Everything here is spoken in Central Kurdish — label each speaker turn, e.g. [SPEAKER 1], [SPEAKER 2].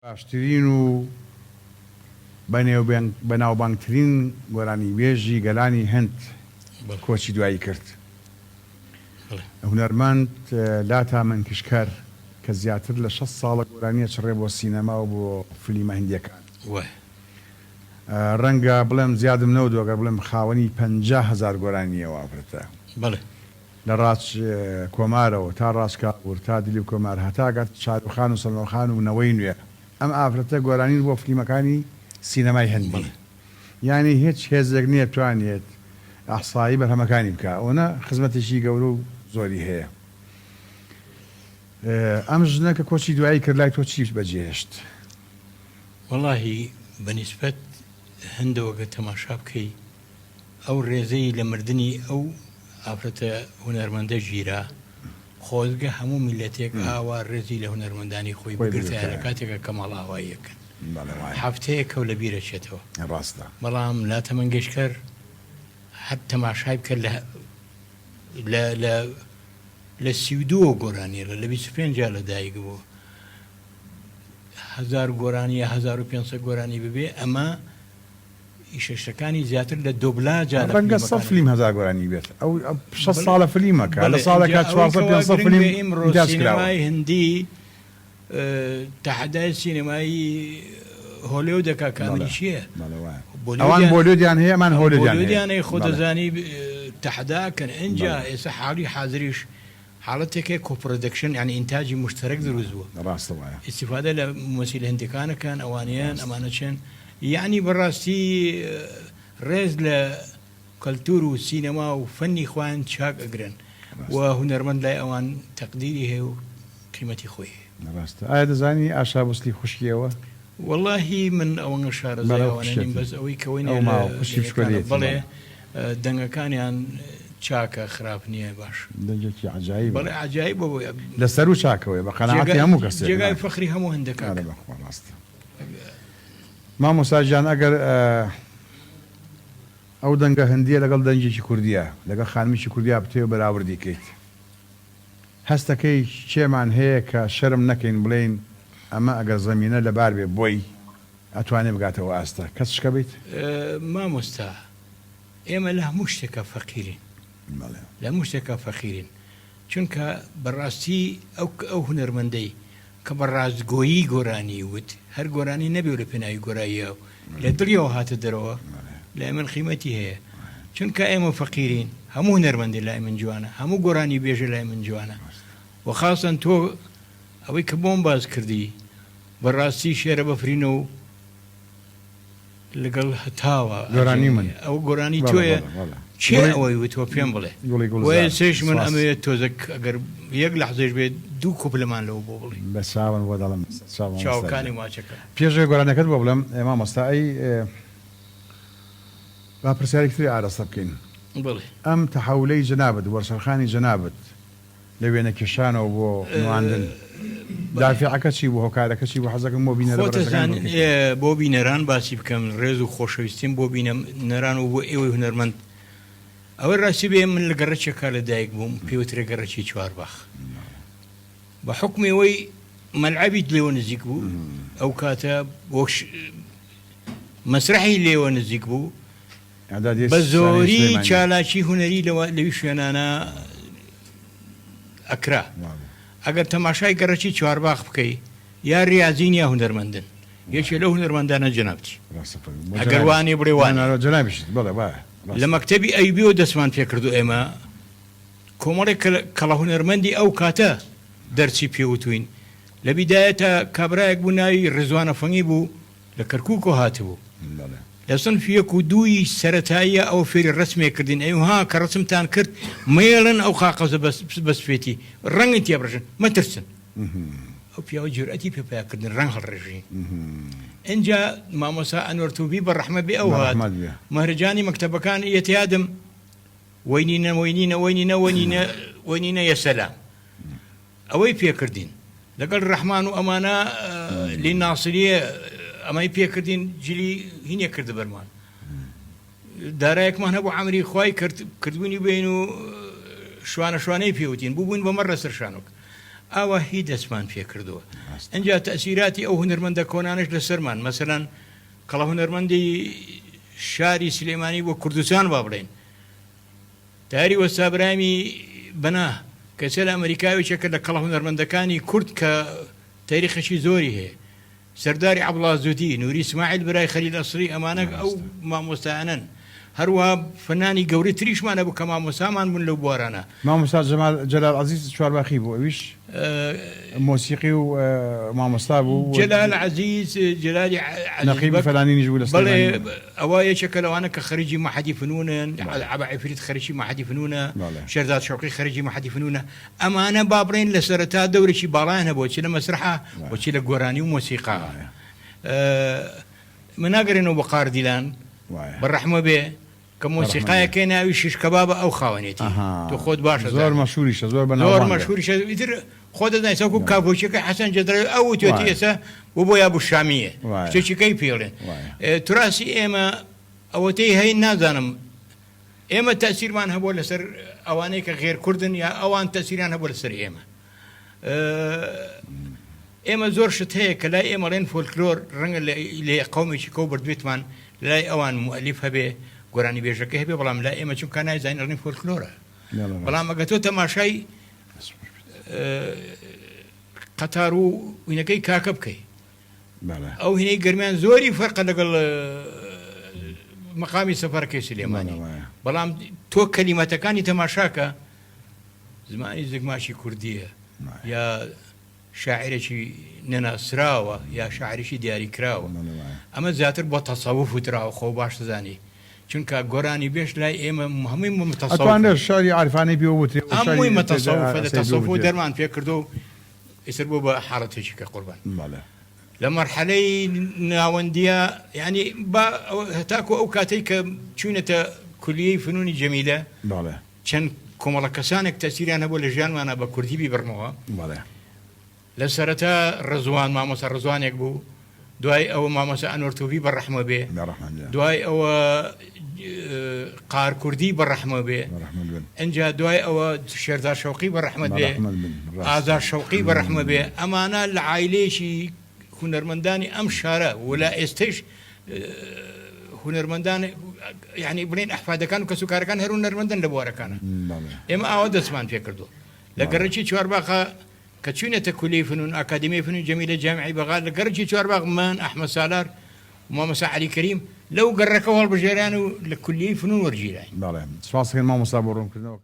[SPEAKER 1] باشترین و بەناوبانگترین گۆرانی وێژی گەلانی هەند کۆچی دوایی کرد. هونەرمەند لاتا منکشکەر کە زیاتر لە 6 ساڵە گۆرانیە چڕێ بۆ سینەما و بۆ فلیمە هەندیەکان. ڕەنگە بڵێم زیادم نەودۆگە بڵێم خاوەنی 50,000 گۆرانیەوە ئافرەتە لە ڕاست کۆمارەوە تا ڕاستکاور تا دلی کۆمار هەتاگات شارۆخان و سەلمانخان و نەوەی نوێ ئەم ئافرەتە گۆرانین بۆ فلیمەکانی سینەمای هەندی. یعنی هیچ هێزێک نییە توانێت ئەحسایی بەرهەمەکانی بکە ئەوە خزمەتێکی گەورە و زۆری هەیە. ئەم ژنە کە کۆچی دوایی کرد لای تۆ چی بەجێهێشت؟
[SPEAKER 2] وەڵاهی بەنسبەت هەندەوەگە تەماشا بکەی ئەو ڕێزەی لە مردنی ئەو ئافرەتە هونەرمەندە ژیرا خۆزگە هەموو میلەتێک ئاوا ڕێزی لە هونەرمەندانی خۆی بگرتە کاتێکە کەماڵ ئاواییەکەن هەفتەیە کەو لە بیرەچێتەوە.
[SPEAKER 1] ڕاستە
[SPEAKER 2] بەڵام لاتا منگەشکەر هەر تەماشای بکرد لە 32 گۆرانیە لە 25 جا لەدایک بوو 1000 گۆرانی 1500 گۆرانی ببێ ئەمە ئیشەشەکانی زیاتر لە دوبلاجا
[SPEAKER 1] ڕەنگە 100 فلیم 1000 گۆرانی بێت ئەو 6 ساڵە فلیمەکە لە ساڵێکات 400 فلیم
[SPEAKER 2] سینەمای هەندی تەحەدای سینەمایی هۆلیوودەکە کامیلی چییە؟
[SPEAKER 1] ئەوان بۆلیودیان هەیە ئەمان
[SPEAKER 2] هۆلیودیان هەیە خۆ دەزانی تەحەداکەن ئەنجا ئێستا حاڵی حاضریش حاڵەتێکە کۆپرۆدەکشن یعنی ئینتاجی مشتەرەک دروست بووە.
[SPEAKER 1] ڕاستە وایە
[SPEAKER 2] ئیستیفادە لە مۆسیل هەندەکانەکان ئەوانیان ئەمانە چێن یعنی بەڕاستی ڕێز لە کەلتور و سینەما و فەنی خوان چاک ئەگرن و هونەرمەند لای ئەوان تەقدیری هەیە و قیمەتی خۆی.
[SPEAKER 1] ڕاستە. ئایا دەزانی ئاشا بوسلی خوشکیەوە؟
[SPEAKER 2] واللهی من ئەوەنە شارەزایوانین بەس ئەوەی کەوەی بڵێ دەنگەکانیان چاکە خراپ نییە باش
[SPEAKER 1] دەنگێکی عجایب
[SPEAKER 2] بەڵێ عجایب
[SPEAKER 1] لەسەر و چاکەوەی بە قەناعەتی هەموو کەسێک
[SPEAKER 2] جێگای فەخری هەموو هەندەکان.
[SPEAKER 1] ڕاستە. مامۆستا گیان ئەگەر ئەو دەنگە هەندیە لەگەڵ دەنگێکی کوردیە لەگەڵ خانمیکی کوردیا بتێ و بەراوردی کەیت هەستەکەی چێمان هەیە کە شەرم نەکەین بڵێین ئەمە ئەگەر زەمینە لەبار بێ بۆی ئەتوانێ بگاتەوە ئاستا کەس شکە بیت؟
[SPEAKER 2] مامۆستا ئێمە لە هەموو شتێکە فەقیرین لە هەموو شتێکە فەقیرین چونکە بەڕاستی ئەو هونەرمەندەی کە بە ڕاستگۆیی گۆرانی وت هەر گۆرانی نەبێ لە پێناوی گۆراییە لە دڵیەوە هاتە دەرەوە لای من قیمەتی هەیە چونکە ئێمە فەقیرین هەموو هونەرمەندی لای من جوانە هەموو گۆرانی بێژە لای من جوانە و خاصەن تۆ ئەوەی کە بۆم باز کردی بەڕاستی شێرە بەفرینە و لەگەڵ هەتاوە
[SPEAKER 1] گۆرانی من
[SPEAKER 2] ئەو گۆرانی تۆیە چێ ئەوەی وتوە پێم بڵێ وای سێش من ئەمەوێت تۆزەک ئەگەر یەک لەحزەش بێت 2 کوپلمان لەوە بۆ بڵێ
[SPEAKER 1] بە چاوەن بۆ دەڵم
[SPEAKER 2] چاوەکانی ماچەکە
[SPEAKER 1] پێشێ گۆرانەکەت بۆ بڵێم ئێمە مەستایی با پرسیارێکتری ئاراستە بکەین.
[SPEAKER 2] بڵێ
[SPEAKER 1] ئەم تەحەولەی جەنابەت وەرسەرخانی جەنابەت لە وێنە کێشانەوە بۆ نواندن دافعەکە چی بوو هۆکارەکە چی بۆ حەزەکەم بۆ بینەران
[SPEAKER 2] بۆ بینەران باسی بکەم ڕێز و خۆشەویستیم بۆ بینەران و بۆ ئێوەی هونەرمەند ئەوەی ڕاستی بێ من لە گەڕەکێکا لەدایک بووم پێوترە گەڕەکی چوارباخ بە حکمەوەی مەلعەبیت لێوە نزیک بوو ئەو کاتە مەسرحی لێوە نزیک بوو بە زۆری چالاکی هونەری لەوی شوێنانە ئەکرا ئەگەر تەماشای گەڕەکی چوارباخ بکەی یا ریاضین یا هونەرمەندن یەکێ لە هونەرمەندانە جەنابتی ئەگەر وانێ بڕێوانە لە مەکتەبی ئەیبیەوە دەستمان پێکردو ئێمە کۆمەڵێک کەڵە هونەرمەندی ئەو کاتە دەرچی پێوتوین لە بیدایەتە کابرایەک بوو ناوی ڕێزوانە فەنگی بوو لە کەرکووک و هاتبوو لە سنف 1 و 2 سەرەتاییە ئەو فێری ڕسمێ کردین ئەیها کە ڕسمتان کرد مێڵن ئەو قاقەزە بەسفێتی ڕەنگن تێبڕژن مەترسن ئەو پیاوە جورئەتی پێپیاکردن ڕەنگ هەڵڕێژی ئەنجا مامۆسا ئەنوەرتوبی بە ڕەحمەت بێ ئەو هات مەهرجانی مەکتەبەکان ئێتیادم وەینینە یەسەلام ئەوەی پێکردین لەگەڵ ڕەحمان و ئەمانە لی ناسریە ئەمەی پێکردین جلی هینێ کردە بەرمان دارایەکمان هەبوو عەمری خوای کردبوونی بین و شوانەی پێوتین بووبووین بە مەڕە سەر شانۆک ئاوا هی دەستمان پێ کردووە ئەنجا تەسیراتی ئەو هونەرمەندە کۆنانش لەسەرمان مەسەلەن کەڵە هونەرمەندی شاری سلێمانی بۆ کوردستان با بڵێن داری وەستابرامی بەنا کەسە لە ئەمریکاویچەکە لە کەڵە هونەرمەندەکانی کورد کە تاریخەشی زۆری هەیە سەرداری عەبدوڵازودی نووری اسماعیل برای خەلیل ئەسری ئەمانە ئەو مامۆستایانن هەروەها فەنانی گەورەی تریشمانە بوو کە مامۆستامان بوون لەو بوارانە
[SPEAKER 1] مامۆستا جەلال عەزیز چوارباخی بوو ئەویش مۆسیقی و مامۆستا بوو
[SPEAKER 2] جەلال عەزیز جەلالی
[SPEAKER 1] نەقیبی فەلانینیش بوو لە
[SPEAKER 2] بەڵێ ئەوە یەکێکە لەوانە کە خەریجی مەحەدی فنونن عەبا عیفریت خەریجی مەحەدی فنونە شێرزاد شەوقی خەریجی مەحەدی فنونە ئەمانە با بڕێن لە سەرەتا دەورێکی باڵایان هەبوو چی لە مەسرحە وەچی لە گۆرانی و مۆسیقا من ناگەڕێنەوە بە قاردیلان بەڕەحمە بێ کە مۆسیقایەکەی ناوی شیشکەبابە ئەو خاوەنێتی تۆ خۆت باشە
[SPEAKER 1] زۆر مەشهوریشە
[SPEAKER 2] زۆر مەشهوریشە ئیتر خۆ دەزانیت سەوکو کابۆچیەکە حەسەن جەدرەوی ئەو توێتی ئێستا بۆ یا بوو شامیە شتێکیکەی پێڵێن توراسی ئێمە ئەوەتەی هەین نازانم ئێمە تەسیرمان هەبووە لەسەر ئەوانەی کە غێر کوردن یا ئەوان تەسیریان هەبووە لەسەر ئێمە ئێمە زۆر شت هەیە کە لای ئێمە ڕێن فۆلکلۆر ڕەنگە لێ قەومێکی کەو بردوێتمان لای ئەوان مؤەلیف هەبێ گۆرانی بێژەکە هەبێ بەڵام لای ئێمە چونکە نایزانین ڕێن فۆلکلۆرە بەڵام ئەگە تۆ تەماشای قەتار و وینەکەی کاکە بکەی ئەو هینەی گەرمیان زۆری فەرقە لەگەڵ مەقامی سەفەرەکەی سلێمانی بەڵام تۆ کەلیمەتەکانی تەماشاکە زمانی زگماشی کوردیە یا شاعرێکی نەناسراوە یا شاعریشی دیاریکراوە ئەمە زیاتر بۆ تەسەوف وتراوە خۆ باش دەزانی چونکە گۆرانی بێش لای ئێمە هەمووی
[SPEAKER 1] متەسەوف شاری عارفانەی بێوتێ
[SPEAKER 2] هەمووی متەسەوف تەسەوف و دەرمان پێ کردو و ئیسر بۆ بە حاڵەتێکی کە قوربان لە مەرحەلەی ناوەندیە یعنی هەتاکو ئەو کاتەی کە چوونەتە کولیەی فنونی جەمیلە چەند کۆمەڵە کەسانێک تەسیریان هەبوو لە ژیانمانە بە کوردی بیبڕمەوە لە سەرەتا ڕزوان مامۆستا ڕزوانێک بوو دوای ئەوە مامۆستا ئەنوەرتۆبی بەڕەحمە بێ دوای ئەوە قار کوردی بەڕەحمە بێ ئەنجا دوای ئەوە شێرزاد شەوقی بەڕەحمەت بێ ئازاد شەوقی بەڕەحمە بێ ئەمانە لە عایلەیەکی هونەرمەندانی ئەم شارە ولا ئێستش هونەرمەندان یعنی بڵێن ئەحفادەکان و کەسوکارەکان هەر هونەرمەندن لە بوارەکانە ئێمە ئاوا دەستمان پێ کردو لە گەڕەکی چوارباخە کە چوونێتە کولی فنون ئاکادمی فنون جەمیلە جامعی بەغا لە گەڕکی چوارباغ من ئەحمەد سالار و مامۆستا عەلی کەریم لەو گەڕەکە هەڵبژێران و لە کولیەی فنون وەرگیران
[SPEAKER 1] سپاس دەکەین مامۆستا بۆ ڕوونکردنەوە